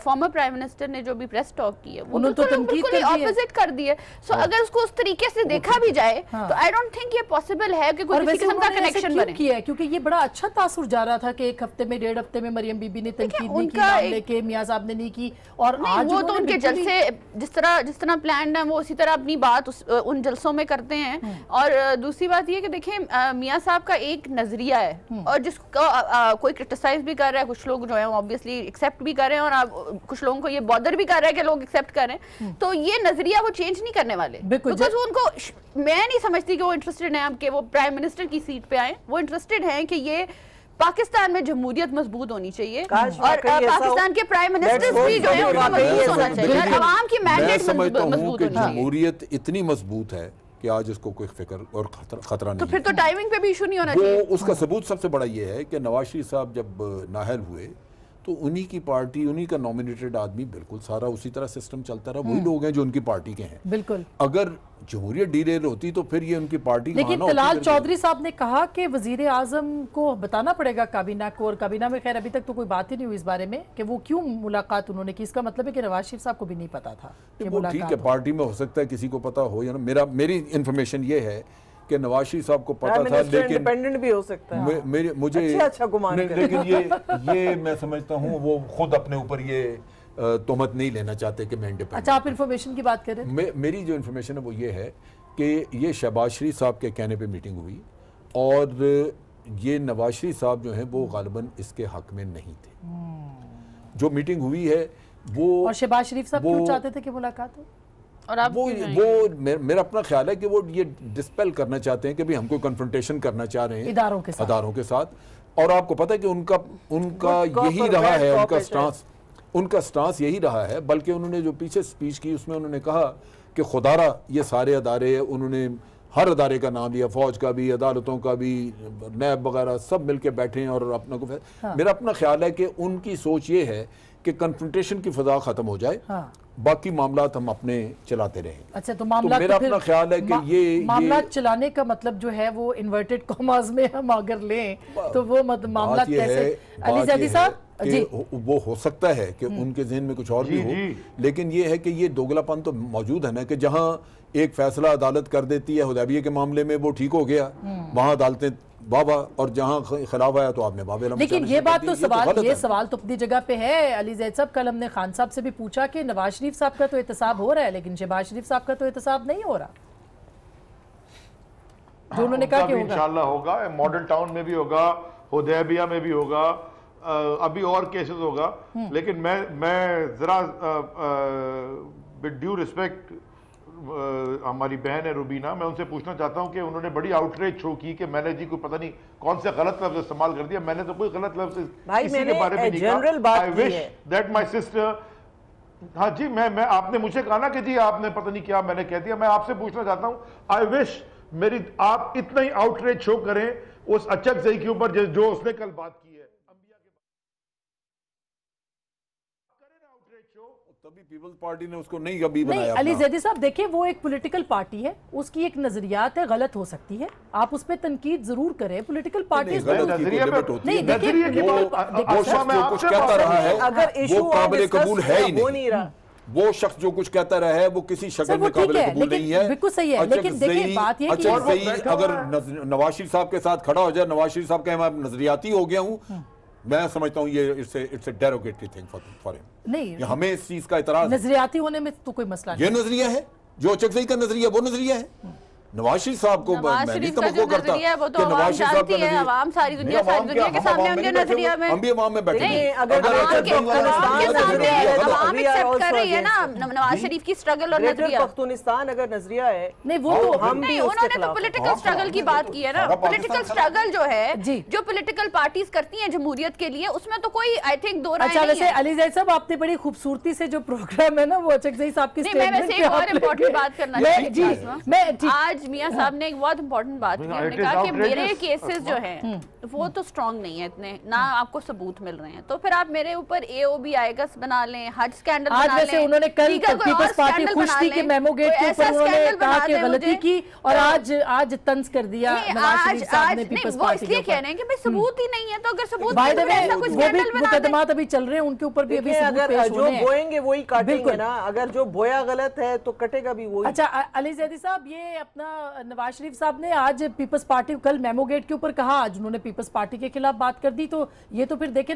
फॉर्मर प्राइम मिनिस्टर ने जो भी प्रेस टॉक की है वो बिल्कुल ऑपोजिट कर दी है। सो अगर उसको उस तरीके से देखा भी जाए तो आई डोंट थिंक ये पॉसिबल है कि कोई किसी किस्म का कनेक्शन बने। किया क्योंकि ये बड़ा अच्छा तासुर जा रहा था कि एक हफ्ते में 1.5 हफ्ते में मरियम बीबी ने तनकीद नहीं की, मामले के मियां साहब ने नहीं की, और आज वो तो उनके जलसे जिस तरह प्लान है वो उसी तरह अपनी बात उन जलसों में करते हैं। और दूसरी बात ये कि देखें मियां साहब का एक नजरिया है और जिस कोई क्रिटिसाइज भी कर रहा है, कुछ लोग जो है ऑब्वियसली एक्सेप्ट भी कर रहे हैं, और कुछ लोगों को ये बॉदर भी कर रहा है कि लोग एक्सेप्ट कर रहे हैं। तो ये नजरिया वो चेंज नहीं करने वाले, बिकॉज उनको, मैं नहीं समझती कि वो इंटरेस्टेड हैं कि वो प्राइम मिनिस्टर की सीट पे आए। वो इंटरेस्टेड हैं कि ये पाकिस्तान में जमहूरियत मजबूत होनी चाहिए और पाकिस्तान के प्राइम मिनिस्टर भी जो है उनका मजबूत होना चाहिए, अवाम की मैंडेट मजबूत होनी चाहिए। जमहूरियत इतनी मजबूत है कि आज इसको कोई फिक्र और खतरा नहीं। तो फिर तो टाइमिंग पे भी इशू नहीं होना चाहिए। उसका सबूत सबसे बड़ा ये है कि नवाज शरीफ साहब जब नाहल हुए तो उन्हीं की पार्टी, उन्हीं का नॉमिनेटेड आदमी, बिल्कुल सारा उसी तरह सिस्टम चलता रहा। वही लोग हैं जो उनकी पार्टी के हैं। बिल्कुल, अगर जमहूरियत डीरेल होती तो फिर ये उनकी पार्टी। लेकिन तलाल चौधरी साहब ने कहा कि वजीर आजम को बताना पड़ेगा काबीना को, और काबीना में खैर अभी तक तो कोई बात ही नहीं हुई इस बारे में कि वो क्यों मुलाकात उन्होंने की। इसका मतलब है कि नवाज शरीफ साहब को भी नहीं पता था कि मुलाकात। ठीक है, पार्टी में हो सकता है किसी को पता हो या ना। मेरी इन्फॉर्मेशन ये है कि नवाज शरीफ साहब को पता था, लेकिन इंडिपेंडेंट भी हो सकता है। मुझे अच्छा गुमान, लेकिन ये मैं समझता हूँ वो खुद अपने ऊपर ये तोहमत नहीं लेना चाहते कि मैं इंडिपेंडेंट। अच्छा, आप इन्फॉर्मेशन की बात करें। मेरी जो इन्फॉर्मेशन है वो ये है कि ये शहबाज शरीफ साहब के कहने पे मीटिंग हुई, और ये नवाज शरीफ साहब जो हैं वो गालिबन इसके हक में नहीं थे। जो मीटिंग हुई है वो, और शहबाज शरीफ साहब क्यों चाहते थे कि मुलाकात हो? और आप वो मेरा अपना ख्याल है कि वो ये डिस्पेल करना चाहते हैं कि भाई हम कोई कन्फ्रंटेशन करना चाह रहे हैं इदारों के साथ। और आपको पता है कि उनका यही रहा है, उनका स्टांस यही रहा है। बल्कि उन्होंने जो पीछे स्पीच की उसमें उन्होंने कहा कि खुदारा ये सारे अदारे, उन्होंने हर अदारे का नाम लिया, फौज का भी, अदालतों का भी, नैब वगैरह, सब मिलके बैठे हैं और अपना को। मेरा अपना ख्याल है कि उनकी सोच ये है कि कन्फ्रंटेशन की फजा खत्म हो जाए, बाकी मामलात हम अपने चलाते रहें। अच्छा, तो मामला मेरा अपना ख्याल है कि ये मामला चलाने का मतलब जो है वो इन्वर्टेड कॉमास में हम अगर लें तो वो मामला कैसे? अली ज़ैदी साहब जी, वो हो सकता है कि उनके ज़हन में कुछ और भी हो, लेकिन ये है कि ये दोगलापन तो मौजूद है ना, कि जहां एक फैसला अदालत कर देती है हुदैबिया के मामले में वो ठीक हो गया, वहां अदालतें बाबा, और जहां खिलाफ आया तो आपने बाबे। लेकिन ये बात तो सवाल तो अपनी जगह पे है अली ज़ैद साहब। कल हमने खान साहब से भी पूछा कि नवाज शरीफ साहब का तो एहतसाब हो रहा है, लेकिन शहबाज शरीफ साहब का तो एहतसाब नहीं हो रहा, जो उन्होंने कहा कि इंशाल्लाह होगा। मॉडल टाउन में भी होगा, हुदैबिया में भी होगा, अभी और केसेस होगा। लेकिन मैं जरा विद ड्यू रिस्पेक्ट हमारी बहन है रुबीना, मैं उनसे पूछना चाहता हूं कि उन्होंने बड़ी आउटरीच शो की कि मैंने जी कोई पता नहीं कौन सा गलत लफ्ज इस्तेमाल कर दिया। मैंने तो कोई गलत लफ्ज किसी के बारे में नहीं कहा। I wish that my sister, हाँ जी, मैं आपने मुझे कहा ना कि जी आपने पता नहीं क्या मैंने कह दिया। मैं आपसे पूछना चाहता हूं, आई विश मेरी आप इतना ही आउटरीच शो करें उस अचकज़ई के ऊपर जो उसने कल बात की है। तभी पीपल्स पार्टी ने उसको नहीं कभी बनाया। अली ज़ैदी साहब देखिए, वो एक पॉलिटिकल पार्टी है, उसकी एक नजरियात है, गलत हो सकती है, आप उस पर तनकीद जरूर करें। पॉलिटिकल पार्टी नहीं, देखिए कुछ कहता रहा है वो काबिल कबूल है ही नहीं। वो शख्स जो कुछ कहता रहा है वो किसी शक्ल में काबिल कबूल नहीं है। बिल्कुल सही है, लेकिन देखिए बात ये कि अगर नवाज शरीफ साहब के साथ खड़ा हो जाए, नवाज शरीफ साहब कहे मैं नजरियाती हो गया हूँ, मैं समझता हूँ ये it's a derogatory thing for him. नहीं, हमें इस चीज का इतराज, नजरियाती होने में तो कोई मसला नहीं। ये नजरिया है जो अचकज़ई का नजरिया, वो नजरिया है। नवाज शरीफ साहब को नवाज शरीफ का जो नजरिया है वो तो आवाम जानती है, आवाम सारी दुनिया के सामने उनके नजरिया में, हम भी आवाम में बैठे हैं, अगर आवाम एक्सेप्ट कर रही है ना नवाज शरीफ की स्ट्रगल और नजरिया, पख्तूनिस्तान अगर नजरिया है नहीं वो तो हम भी उन्होंने तो पॉलिटिकल स्ट्रगल की बात की है ना। पॉलिटिकल स्ट्रगल जो है जो पॉलिटिकल पार्टीज करती हैं जमहूरियत के लिए, उसमें तो कोई आई थिंक दो राय नहीं है। अच्छा, वैसे अली ज़ैद साहब आपने बड़ी खूबसूरती से जो प्रोग्राम है ना वो अचकज़ई साहब की स्टेटमेंट पे और इम्पोर्टेंट बात करना चाहिए। आज मियां साहब ने एक बहुत इंपॉर्टेंट बात की, हमने कहा कि मेरे केसेस जो हैं वो तो स्ट्रांग नहीं है इतने, ना आपको सबूत मिल रहे हैं, तो फिर आप मेरे ऊपर एओबी आएगा बना लें, हज स्कैंडल बना लें। आज वैसे उन्होंने कल पीपल्स पार्टी खुश थी कि मेमो गेट के ऊपर उन्होंने कहा कि गलती की और आज तंज कर दिया नवाज शरीफ साहब ने पीपल्स पार्टी के ऊपर। कह रहे हैं कि भाई सबूत ही नहीं है, तो अगर सबूत बाय द वे वो भी मुकदमात अभी चल रहे हैं उनके ऊपर भी, अभी अगर जो बोएंगे वही काटेंगे ना, अगर जो बोया गलत है तो कटेगा भी वही। अच्छा अली ज़ैदी साहब, ये अपना नवाज शरीफ साहब ने आज पीपल्स पार्टी कल मेमो गेट के ऊपर कहा, आज उन्होंने पीपल्स पार्टी के खिलाफ बात कर दी, तो ये तो फिर देखें